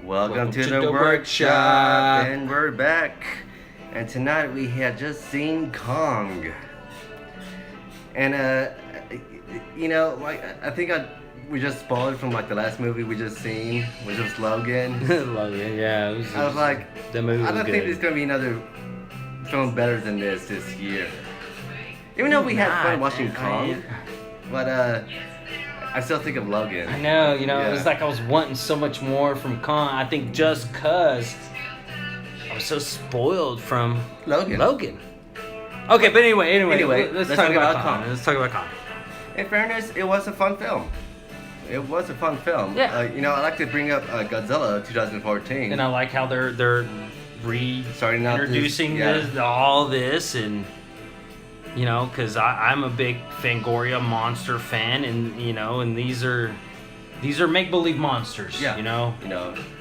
Welcome to the workshop, and we're back. And tonight we had just seen Kong, and I think we just spoiled from like the last movie we just seen, which was Logan. Logan, yeah. I was like, the movie. I don't think there's gonna be another film better than this year. Even though we had fun watching Kong, but I still think of Logan. I know, it was like I was wanting so much more from Kong. I think just cause I was so spoiled from Logan. Okay, but anyway, let's talk about Kong. Let's talk about Kong. In fairness, it was a fun film. Yeah. I like to bring up Godzilla 2014. And I like how they're starting out introducing all this, and because I'm a big Fangoria monster fan, and and these are make-believe monsters. Yeah.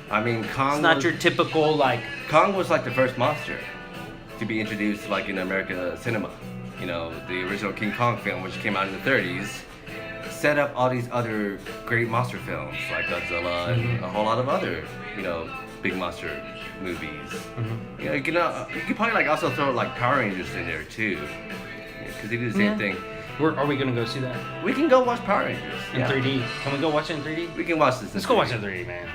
I mean, Kong. It's not your typical Kong was like the first monster to be introduced like in American cinema. The original King Kong film, which came out in the 30s, set up all these other great monster films like Godzilla and a whole lot of other big monster movies. Mm-hmm. You could probably also throw like Power Rangers in there too, because they do the same thing. Are we gonna go see that We can go watch Power Rangers in 3D? Can we go watch it in 3D? We can watch this. Let's go watch it in 3D, man.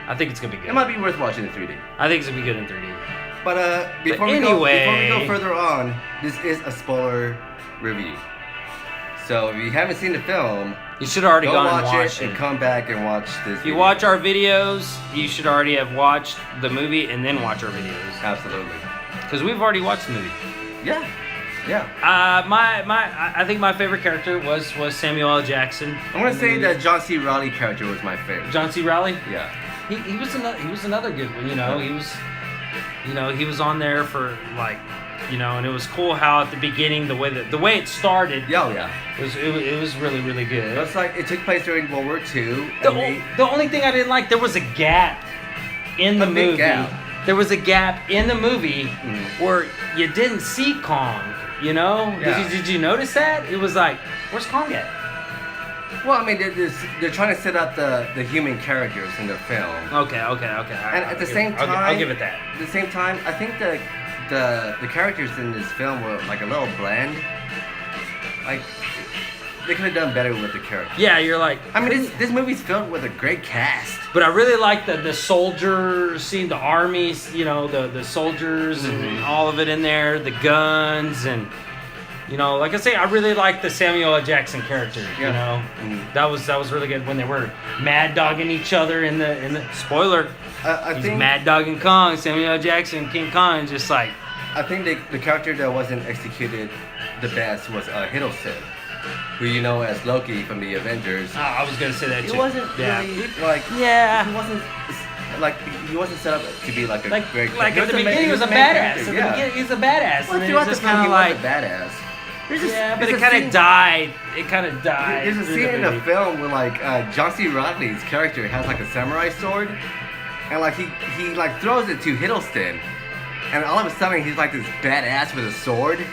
I think it's gonna be good. It might be worth watching in 3D. I think it's gonna be good in 3D. But before we go further on, this is a spoiler review. So if you haven't seen the film, you should already go gone watch and watch it and come back and watch this. If you watch our videos, you should already have watched the movie and then watch our videos. Absolutely. Because we've already watched the movie. Yeah. I think my favorite character was Samuel L. Jackson. I'm gonna say that John C. Reilly character was my favorite. John C. Reilly? Yeah. He was another good one. He was on there for and it was cool how at the beginning the way it started. Yeah. It was really, really good. It's like it took place during World War II. The only thing I didn't like, there was a gap in the movie. There was a gap in the movie where you didn't see Kong. Yeah. Did you notice that? It was like, where's Kong at? Well, I mean, they're trying to set up the human characters in the film. Okay. And at the same time, I'll give it that. At the same time, I think the characters in this film were like a little bland. Like they could have done better with the characters. Yeah, you're like. I mean, this movie's filled with a great cast. But I really like the soldier scene, the armies, the soldiers and all of it in there, the guns and. Like I say, I really like the Samuel L. Jackson character. That was really good when they were mad dogging each other in the spoiler. I think mad dogging Kong, Samuel L. Jackson, King Kong, just like. I think the character that wasn't executed the best was Hiddleston, who you know as Loki from the Avengers. I was gonna say that too. He wasn't really he wasn't set up to be like a great. Like at the beginning, he was a badass. He's a badass. Well, throughout the film, he was a badass. But it kind of died. There's a scene in the film where John C. Reilly's character has like a samurai sword, and he throws it to Hiddleston, and all of a sudden he's like this badass with a sword.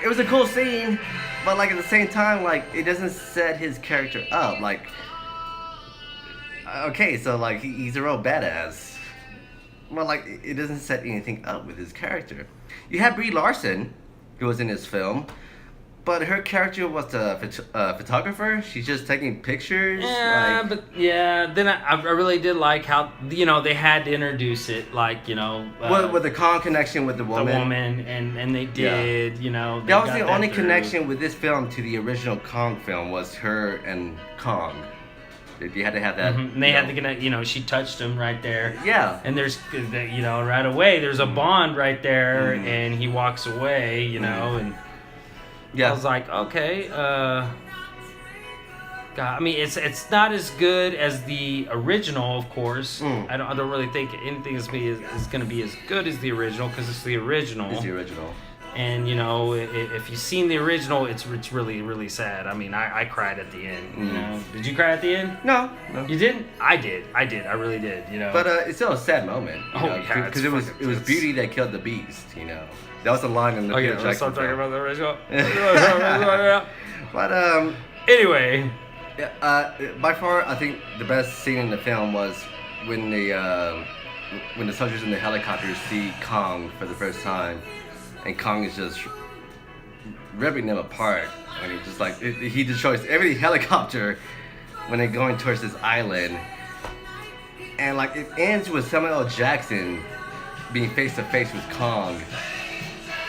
It was a cool scene, but at the same time it doesn't set his character up. He's a real badass. Well, it doesn't set anything up with his character. You have Brie Larson, who was in this film, but her character was a photographer. She's just taking pictures. Then I really did like how they had to introduce it with the Kong connection with the woman. And they did that was the only connection with this film to the original Kong film was her and Kong. You had to have that. And they had to get she touched him right there. Yeah. And there's right away there's a bond right there, and he walks away, and I was like, okay, God, I mean it's not as good as the original, of course. I don't really think anything is going to be as good as the original because it's the original. It's the original. And if you've seen the original, it's really, really sad. I mean, I cried at the end. Did you cry at the end? No. You didn't? I did. I really did. But it's still a sad moment. Because it was beauty that killed the beast. That was the line in the Peter Jackson. Let's stop talking about the original. But anyway, by far, I think the best scene in the film was when the soldiers in the helicopter see Kong for the first time, and Kong is just ripping them apart. And he just like he destroys every helicopter when they're going towards this island. And like it ends with Samuel L. Jackson being face to face with Kong,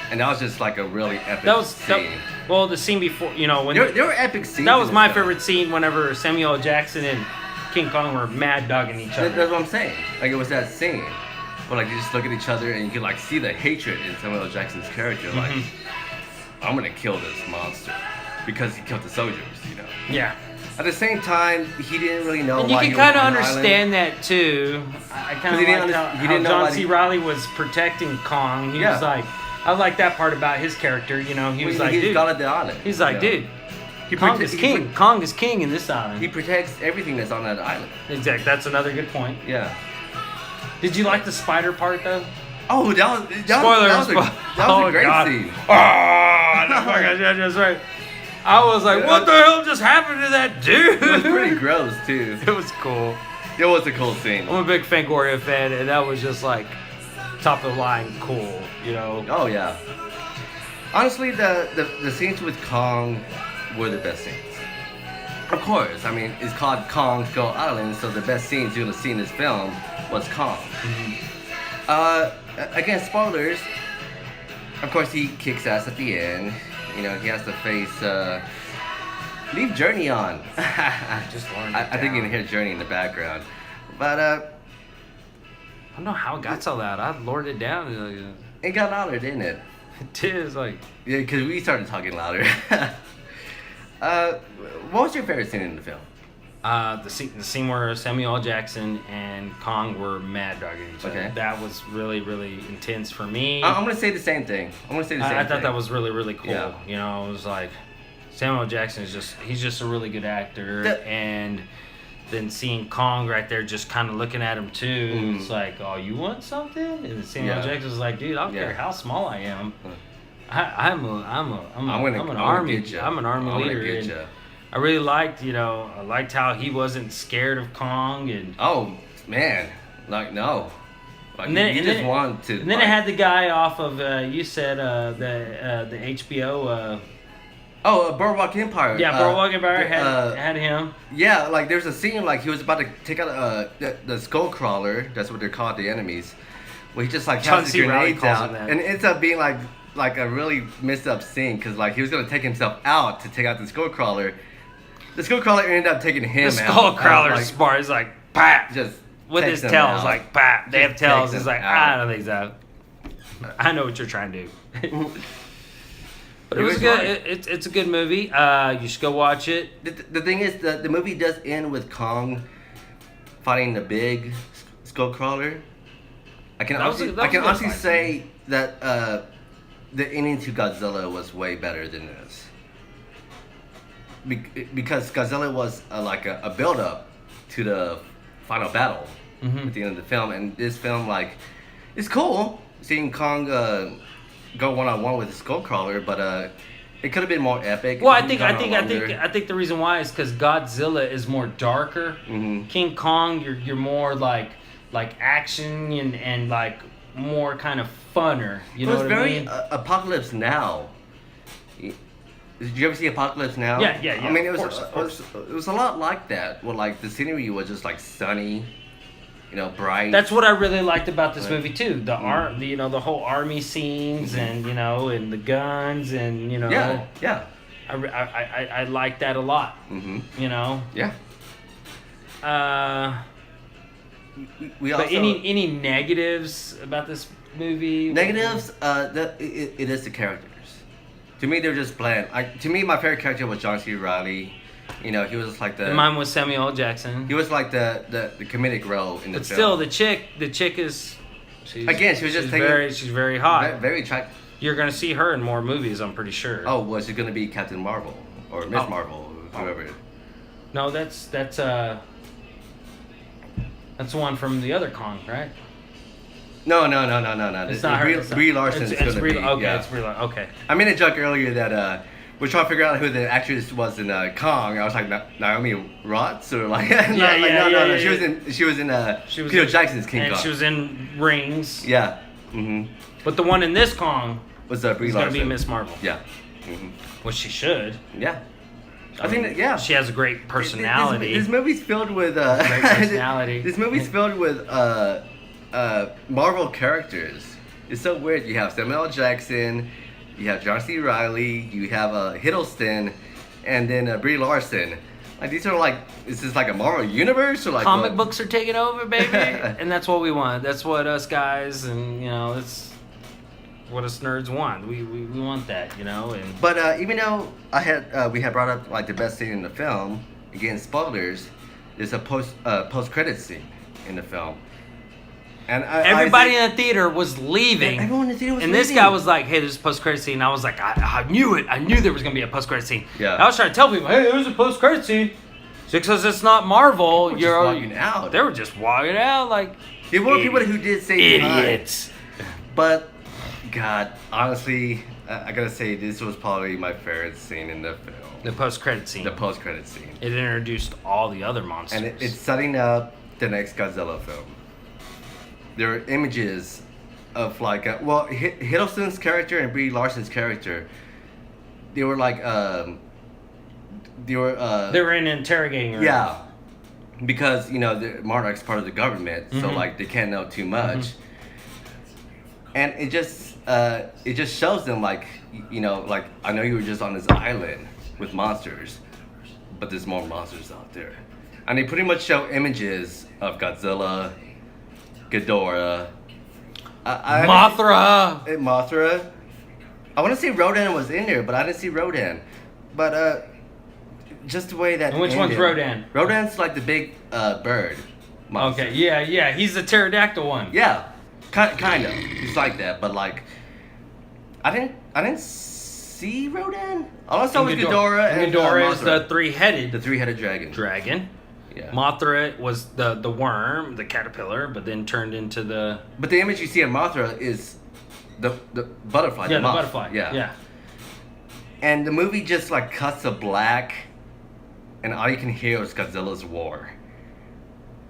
and that was just like a really epic scene. Well, the scene before, you know, when there were epic scenes. That was my favorite scene. Whenever Samuel L. Jackson and King Kong were mad dogging each other. That's what I'm saying. Like it was that scene where like you just look at each other and you can like see the hatred in Samuel L. Jackson's character. Like, I'm gonna kill this monster because he killed the soldiers. You know. Yeah. At the same time, he didn't really know and why you he can was kind of on the understand that too. I kind of like how John C. Reilly was protecting Kong. He was like, I like that part about his character. You know, he was like, dude, got the island. He's like, dude, Kong is king. Kong is king in this island. He protects everything that's on that island. Exactly. That's another good point. Yeah. Did you like the spider part though? Oh, that was a great scene. Oh, that's right. I was like, what the hell just happened to that dude? It was pretty gross, too. It was cool. It was a cool scene. I'm a big Fangoria fan, and that was just like top of the line cool, you know? Oh, yeah. Honestly, the scenes with Kong were the best scenes. Of course, I mean, it's called Kong Skull Island, so the best scenes you're going to see in this film was Kong. Again, spoilers. Of course, he kicks ass at the end. You know, he has to face, leave Journey on. Just learned I think you can hear Journey in the background. But, I don't know how it got so loud. I lowered it down. It got louder, didn't it? It did. It's like... Yeah, because we started talking louder. What was your favorite scene in the film? The scene where Samuel L. Jackson and Kong were mad dogging each other. Okay. That was really, really intense for me. I'm going to say the same thing. I thought that was really, really cool. Yeah. You know, it was like Samuel L. Jackson he's just a really good actor. And then seeing Kong right there just kind of looking at him too. It's like, oh, you want something? And Samuel L. Jackson was like, dude, I don't care how small I am. I'm an army leader. I really liked, how he wasn't scared of Kong and. Oh man, like no, like and then it had the guy off of you said the HBO. Boardwalk Empire. Yeah, Boardwalk Empire had him. Yeah, like there's a scene like he was about to take out the skull crawler. That's what they're called, the enemies. Where he just like has his grenades out, and it ends up being like a really messed up scene because like he was gonna take himself out to take out the skull crawler. The skull crawler ended up taking him out. The skull crawler's smart. He's like, "Pap!" Just with his tails, like, "Pap!" They have tails. He's like, "I don't think so." I know what you're trying to do. But it was good. It's a good movie. You should go watch it. The thing is, the movie does end with Kong fighting the big skull crawler. I can honestly say that the ending to Godzilla was way better than this. Because Godzilla was like a build-up to the final battle at the end of the film, and this film, like, it's cool seeing Kong go one-on-one with the Skullcrawler, but it could have been more epic. Well, I think the reason why is because Godzilla is more darker. King Kong, you're more like action and like more kind of funner. You know what I mean? It's very Apocalypse Now. Did you ever see Apocalypse Now? Yeah. I mean, it was a lot like that. Well, like the scenery was just like sunny, bright. That's what I really liked about this movie too. The the whole army scenes and and the guns and Yeah. I like that a lot. Yeah. We also, but any negatives about this movie? Negatives? It is the characters. To me, they're just bland. To me, my favorite character was John C. Reilly. He was just like the. And mine was Samuel L. Jackson. He was like the comedic role in the film. But still, the chick is. She was just taking. She's very hot. Very attractive. You're gonna see her in more movies, I'm pretty sure. Oh, was she gonna be Captain Marvel or Miss Marvel, whoever? No, that's the one from the other Kong, right? No. It's not her. Brie Larson's gonna be. Okay, yeah. it's Brie Larson. Okay. I made a joke earlier that we're trying to figure out who the actress was in Kong. I was like, Naomi Watts or like, no, She was in Peter Jackson's King Kong. And she was in Rings. Yeah. Mm-hmm. But the one in this Kong was Brie going to be Miss Marvel. Yeah. Mm-hmm. Which she should. Yeah. I think she has a great personality. This movie's filled with great personality. This movie's filled with Marvel characters. It's so weird. You have Samuel L. Jackson, you have John C. Reilly, you have Hiddleston, and then Brie Larson. Like these are like, is this like a Marvel universe or like comic books are taking over, baby? And that's what we want. That's what us guys and that's what us nerds want. We want that, And but even though we had brought up like the best scene in the film, again spoilers, there's a post credit scene in the film, and everybody in the theater was leaving. Everyone in the theater was and leaving. This guy was like, "Hey, there's a post credit scene." And I was like, "I knew it. I knew there was gonna be a post credit scene." Yeah. And I was trying to tell people, "Hey, there's a post credit scene." Because it's not Marvel. You're walking out. They were just walking out like. There were people who did say idiots, but. God, honestly, I gotta say this was probably my favorite scene in the film. The post-credit scene. The post-credit scene. It introduced all the other monsters. And it's setting up the next Godzilla film. There are images of like, Hiddleston's character and Brie Larson's character. They were like, they were in an interrogating room. Yeah, because the Monarch's part of the government, so like they can't know too much. Mm-hmm. And it just shows them like like I know you were just on this island with monsters, but there's more monsters out there, and they pretty much show images of Godzilla, Ghidorah, Mothra. I want to say Rodan was in there, but I didn't see Rodan. But just the way that. And which one's Rodan? Rodan's like the big bird monster. Okay, yeah, he's the pterodactyl one. Yeah. Kind of. It's like that, but like, I didn't see Rodan. All I saw was Ghidorah and Ghidorah is the three-headed. The three-headed dragon. Yeah. Mothra was the worm, the caterpillar, but then turned into the. But the image you see of Mothra is the butterfly. Yeah, the butterfly. Yeah. And the movie just like cuts to black, and all you can hear is Godzilla's roar.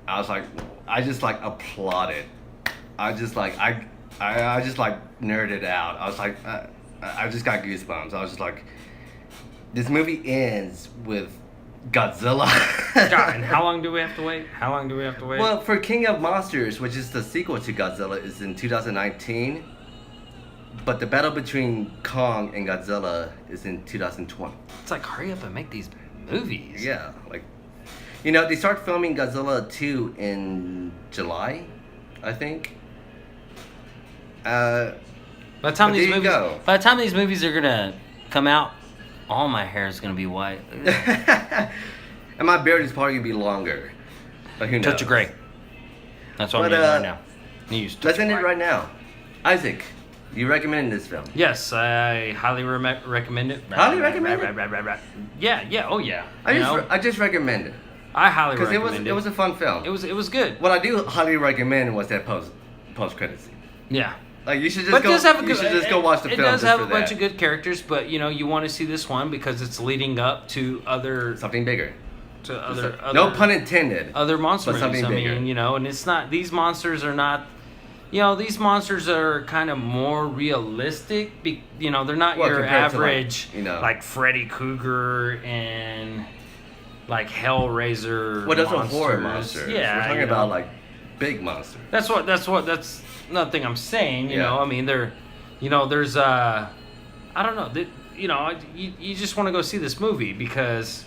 I just applauded. I just nerded out. I was like, I just got goosebumps. I was just like, this movie ends with Godzilla. God, and how long do we have to wait? Well, for King of Monsters, which is the sequel to Godzilla, is in 2019. But the battle between Kong and Godzilla is in 2020. It's like, hurry up and make these movies. Yeah, like, they start filming Godzilla 2 in July, I think. By the time these movies are gonna come out, all my hair is gonna be white. And my beard is probably gonna be longer. But who knows? Touch of gray. That's what I'm using right now. Let's end it right now. Isaac, you recommend this film? Yes, I highly recommend it. Highly recommend it? Yeah. Oh yeah. I just recommend it. I highly recommend it. Because it was a fun film. It was good. What I do highly recommend was that post credit scene. Yeah. Like you should just go watch the film. It does have a bunch of good characters, but you want to see this one because it's leading up to something bigger. To other no pun intended. Other monster movies. Something bigger. And it's not, these monsters are not, these monsters are kind of more realistic. They're not your average like Freddy Krueger and like Hellraiser. Those are horror monsters. Yeah, we're talking about like big monsters. That's another thing I'm saying. I mean, there's I don't know. You just want to go see this movie because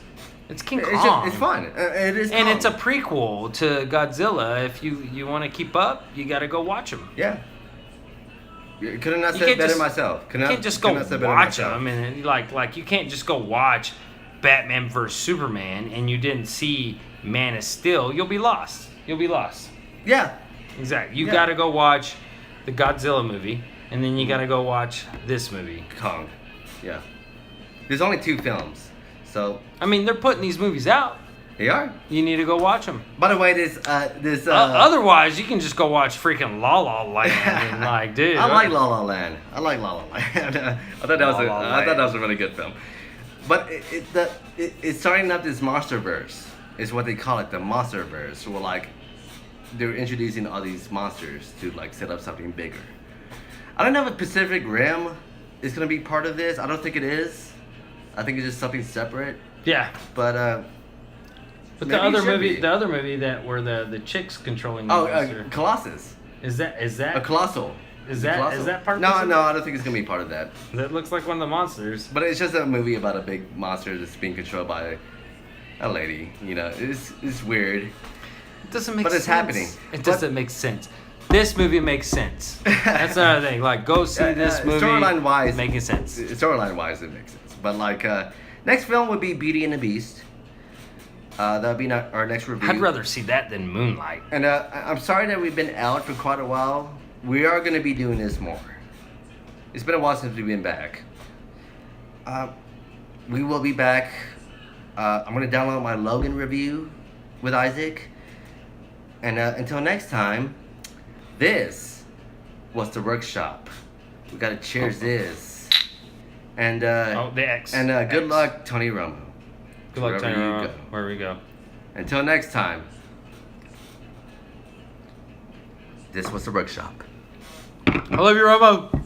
it's King Kong. It's fun. It is. And it's a prequel to Godzilla. If you want to keep up, you got to go watch them. Yeah. Could have not said it better myself. You can't just go watch them, and like you can't just go watch Batman vs Superman and you didn't see Man of Steel. You'll be lost. Yeah. Exactly. You got to go watch the Godzilla movie, and then you got to go watch this movie, Kong. Yeah. There's only 2 films, so. I mean, they're putting these movies out. They are. You need to go watch them. By the way, this. Otherwise, you can just go watch freaking La La Land. And dude. I like La La Land. I thought that was a really good film. But it's starting up this MonsterVerse. Is what they call it, the MonsterVerse. Where like they're introducing all these monsters to like set up something bigger. I don't know if Pacific Rim is gonna be part of this. I don't think it is. I think it's just something separate. Yeah. But the other movie that where the chicks controlling the monster. Colossus. Is that a Colossal? Is that part of No, I don't think it's gonna be part of that. That looks like one of the monsters. But it's just a movie about a big monster that's being controlled by a lady. You know, it's weird. It doesn't make sense. But it's happening. It doesn't make sense. This movie makes sense. That's another thing. Like, go see this movie. Storyline wise, making sense. Storyline wise, it makes sense. But like, next film would be Beauty and the Beast. That'll be our next review. I'd rather see that than Moonlight. And I'm sorry that we've been out for quite a while. We are going to be doing this more. It's been a while since we've been back. We will be back. I'm going to download my Logan review with Isaac. And until next time, this was the workshop. We got to cheers this. And the X. And good luck, Tony Romo. Good luck, Tony Romo. Wherever we go. Until next time, this was the workshop. I love you, Romo.